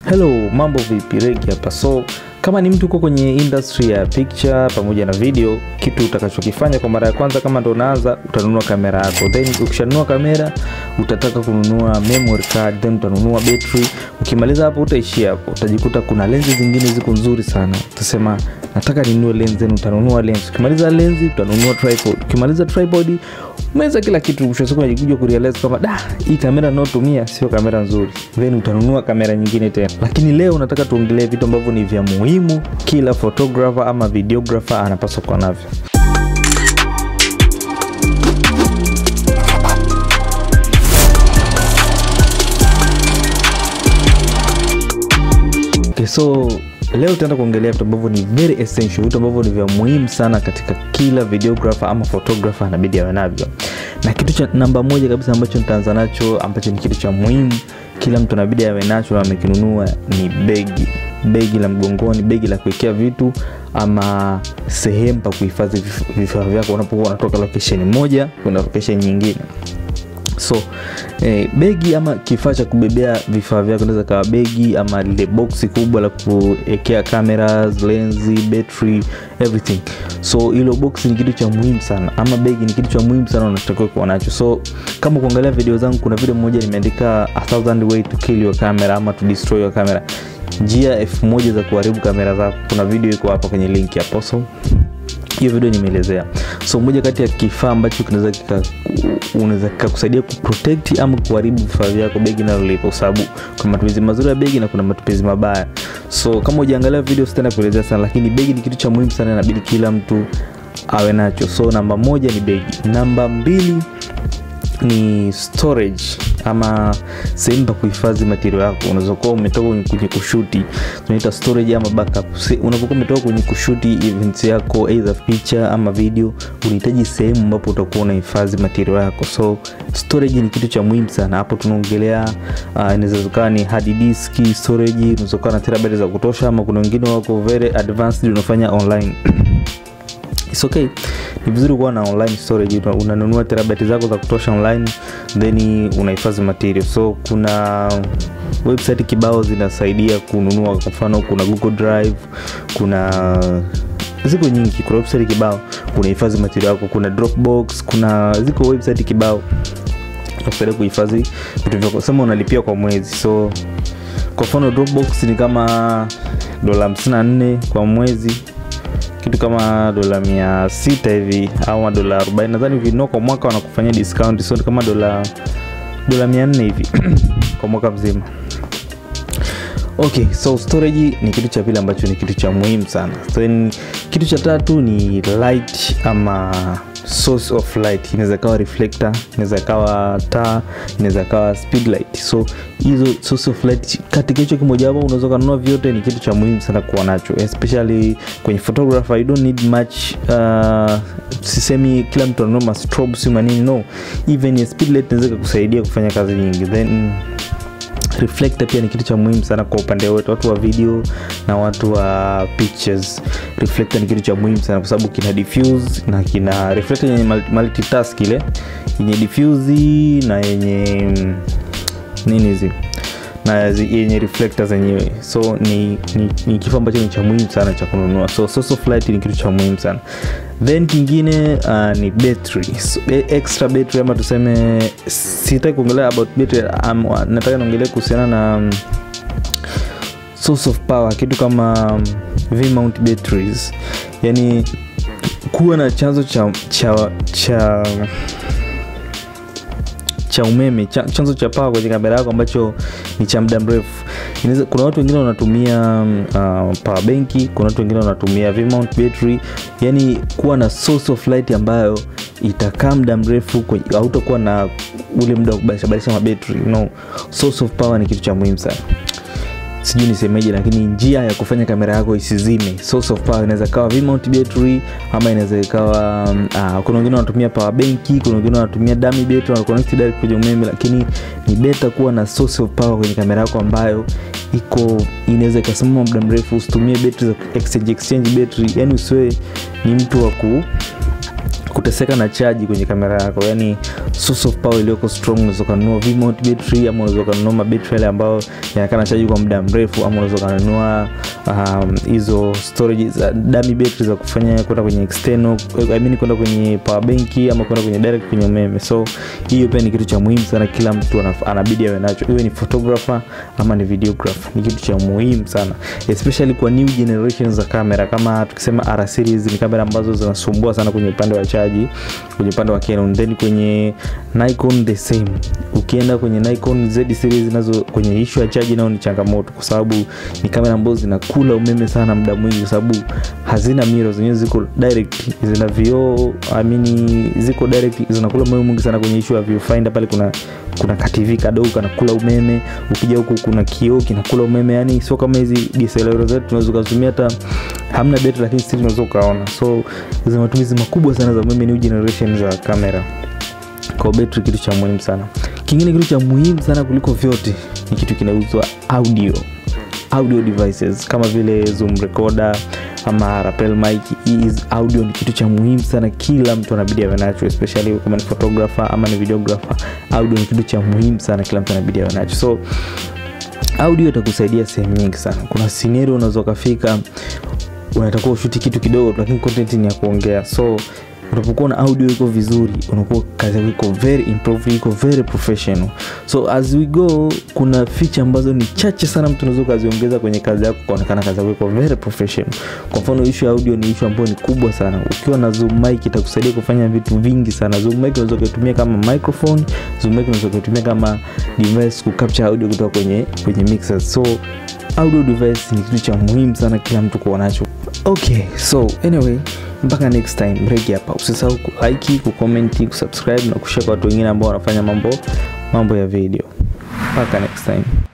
Hello, mambo vipi? Regi hapa. So kama ni mtu uko kwenye industry ya picture pamoja na video, kitu utakachokifanya kwa mara ya kwanza kama ndo unaanza, utanunua kamera yako. Then ukishanunua kamera, utataka kununua memory card, then utanunua battery. Ukimaliza hapo utaishia hapo. Utajikuta kuna lenzi zingine ziko nzuri sana. Utasema nataka ninunue lens, then utanunua lens. Ukimaliza lens, utanunua tripod. Ukimaliza tripod, umeweza kila kitu. Mwisho siku unakuja kurealize kama hii kamera ninayotumia sio kamera nzuri. Then utanunua kamera nyingine tena. Lakini leo nataka tuongelee vitu ambavyo ni vya muhimu kila photographer ama videographer anapaswa kuwa navyo. Okay, so leo tutaenda kuongelea vitu ambavyo ni very essential, vitu ambavyo ni vya muhimu sana katika kila videographer ama photographer anabidi awe navyo. Na kitu cha namba moja kabisa ambacho nitaanza nacho, ambacho ni kitu cha muhimu kila mtu anabidi awe nacho na amekinunua, ni begi. Begi la mgongoni, begi la kuwekea vitu ama sehemu pa kuhifadhi vifaa vyako unapokuwa unatoka location moja kwenda location nyingine. So begi ama kifaa cha kubebea vifaa vyako, inaweza kawa begi ama ile boxi kubwa la kuwekea cameras, lenzi, battery, everything. So hilo box ni kitu cha muhimu sana, ama begi ni kitu cha muhimu sana unatakiwa kuwa nacho. So kama kuangalia video zangu, kuna video moja nimeandika 1000 way to kill your camera ama to destroy your camera, njia 1000 za kuharibu kamera zako. Kuna video iko hapa kwenye link hapo. So hiyo video nimeelezea. So moja kati ya kifaa ambacho unaweza kukusaidia kuprotect ama kuharibu vifaa vyako, begi nalo lipo, sababu kuna matumizi mazuri ya begi na kuna matumizi mabaya. So kama hujaangalia video sitaenda kuelezea sana, lakini begi ni kitu cha muhimu sana, inabidi kila mtu awe nacho. So namba moja ni begi. Namba mbili ni storage ama sehemu pa kuhifadhi material yako. Unaweza kuwa umetoka kwenye kushuti, tunaita storage ama backup. Unapokuwa umetoka kwenye kushuti events yako, either picture ama video, unahitaji sehemu ambapo utakuwa unahifadhi material yako. So storage ni kitu cha muhimu sana. Hapo tunaongelea inaweza kuwa ni hard disk storage, unaweza kuwa na terabyte za kutosha, ama kuna wengine wako very advanced unafanya online. It's okay. Ni vizuri kuwa na online storage. Unanunua terabyte zako za kutosha online, then unahifadhi material. So kuna website kibao zinasaidia kununua. Kwa mfano kuna Google Drive, kuna ziko nyingi, kuna website kibao unahifadhi material yako, kuna Dropbox, kuna ziko website kibao kusaidia kuhifadhi vitu vyako. Sema unalipia kwa mwezi. So kwa mfano Dropbox ni kama $54 kwa mwezi, kitu kama $600 hivi au $40. Nadhani vinoko kwa mwaka wanakufanyia discount, so kama $400 hivi kwa mwaka mzima. Okay, so storage ni kitu cha pili ambacho ni kitu cha muhimu sana. Then kitu cha tatu ni light ama source of light. Inaweza kawa reflector, inaweza kawa taa, inaweza kawa speed light. So hizo source of light katika hicho kimoja hapo unaweza kununua vyote, ni kitu cha muhimu sana kuwa nacho, especially kwenye photographer. You don't need much. Sisemi kila mtu anunua strobe si manini, no. Even a speed light inaweza kukusaidia kufanya kazi nyingi. Then reflector pia ni kitu cha muhimu sana kwa upande wote, watu wa video na watu wa pictures. Reflector ni kitu cha muhimu sana kwa sababu kina diffuse na kina reflector yenye multitask, ile yenye diffuse na yenye nini hizi na yenye reflector zenyewe. So ni kifaa ambacho ni cha muhimu sana cha kununua. So source of light ni kitu cha muhimu sana. Then kingine ni battery. So, extra battery ama tuseme, sitaki kuongelea about battery, nataka niongelee kuhusiana na source of power, kitu kama V-mount batteries. Yani kuwa na chanzo cha umeme, chanzo cha power kwenye kamera yako ambacho ni cha muda mrefu. Kuna watu wengine wanatumia power bank, kuna watu wengine wanatumia V-mount battery. Yani kuwa na source of light ambayo itakaa muda mrefu, hautakuwa na ule muda wa kubadilisha mabattery. No, source of power ni kitu cha muhimu sana. Sijui nisemeje, lakini njia ya kufanya kamera yako isizime. Source of power inaweza kawa V-mount battery ama inaweza kawa kuna wengine wanatumia power bank, kuna wengine wanatumia dummy battery na connect direct kwenye umeme, lakini ni better kuwa na source of power kwenye kamera yako ambayo inaweza kusimama muda mrefu. Usitumie battery za exchange battery, yani usiwe ni mtu wa kuteseka na charge kwenye kamera yako. Yani source of power iliyoko strong, unaweza kununua V-mount battery ama unaweza kununua battery ambayo yanakana charge kwa muda mrefu, ama unaweza kununua hizo storage za dummy battery za kufanya kwenda kwenye external, kwenda kwenye power bank ama kwenda kwenye direct kwenye umeme. So hiyo pia ni kitu cha muhimu sana, kila mtu anabidi awe nacho, iwe ni photographer ama ni videographer. Ni kitu cha muhimu sana, especially kwa new generation za kamera. Kama tukisema R series, ni kamera ambazo zinasumbua sana kwenye upande wa charge, kwenye upande wa Canon. Then kwenye Nikon the same, ukienda kwenye Nikon Z series nazo kwenye issue ya charge nao ni changamoto, kwa sababu ni kamera ambazo zinakula umeme sana muda mwingi, kwa sababu hazina mirrors, zenyewe ziko direct, zina vioo, ziko direct, zinakula umeme mwingi sana. Kwenye issue ya viewfinder pale kuna TV kadogo kanakula umeme, ukija huko kuna kioo kinakula umeme. Yani sio kama hizi DSLR zetu tunaweza kutumia hata hamna battery, lakini still unaweza kaona. So zina matumizi makubwa sana za umeme, new generation za kamera. Kwa battery kitu cha muhimu sana. Kingine kitu cha muhimu sana kuliko vyote ni kitu kinaitwa audio devices, kama vile zoom recorder ama lapel mic. Audio ni kitu cha muhimu sana, kila mtu anabidi awe nacho, especially kama ni photographer ama ni videographer. Audio ni kitu cha muhimu sana, kila mtu anabidi awe nacho. So audio itakusaidia sehemu nyingi sana. Kuna scenario unaweza kufika, unataka ushuti kitu kidogo lakini content ni ya kuongea. So unapokuwa na audio iko vizuri, unakuwa kazi yako iko very improved, iko very professional. So as we go, kuna feature ambazo ni chache sana mtu unaweza kuziongeza kwenye kazi yako kuonekana kazi yako iko very professional. Kwa mfano issue ya audio ni issue ambayo ni kubwa sana. Ukiwa na zoom mic itakusaidia kufanya vitu vingi sana. Zoom mic unaweza kutumia kama microphone, zoom mic unaweza kutumia kama device ku capture audio kutoka kwenye mixers. So audio device ni kitu cha muhimu sana, kila mtu kuwa nacho. Okay, so anyway, mpaka next time, break hapa. Usisahau ku-like, ku-comment, ku-subscribe na kushare kwa watu wengine ambao wanafanya mambo ya video. Mpaka next time.